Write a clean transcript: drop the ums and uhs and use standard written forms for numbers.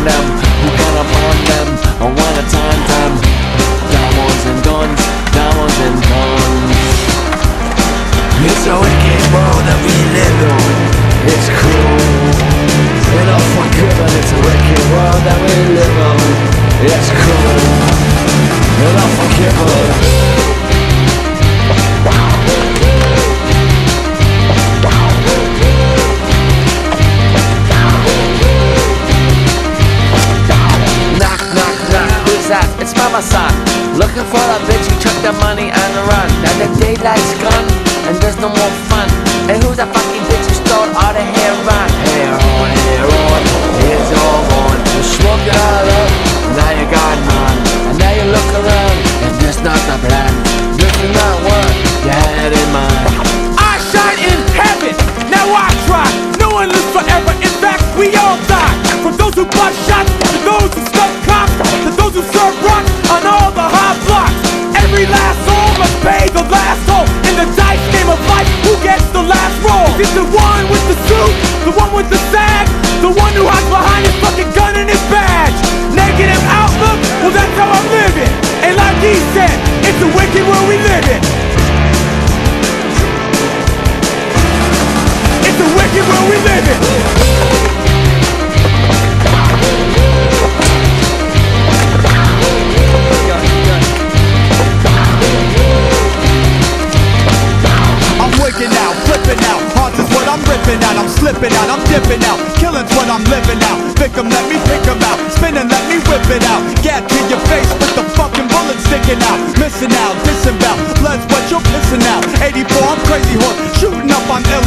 them, who can upon them, I wanna turn them. Diamonds and guns, diamonds and guns. It's a wicked world that we live in. It's cruel and unforgiven. It's a wicked world that we live in. It's cruel and unforgiven. It's Mama San, looking for a bitch who took the money and run. Now the daylight's gone and there's no more fun. And who's that fucking bitch who stole all the hair on? Hair on, it's all gone. You smoke it all up, now you got none. And now you look around and this not the plan. This is not what you had in mind. I shine in heaven, now I try. No one lives forever, in fact we all die. From those who bust shots, to those who stuff cops, to those who serve rocks on all the hot blocks. Every last soul must pay the last toll. In the dice game of life, who gets the last roll? Is it the one with the suit, the one with the sag, the one who hides behind his fucking gun and his badge? Negative outlook, well that's how I'm living. And like he said, it's a wicked world we live in. It's a wicked world we live in. I'm slipping out, I'm dipping out. Killing's what I'm living out. Victim, let me pick 'em out. Spinning, let me whip it out. Get to your face with the fucking bullet sticking out. Missing out, disembowel. Blood's what you're pissing out. 84, I'm crazy horse. Shooting up, I'm ill.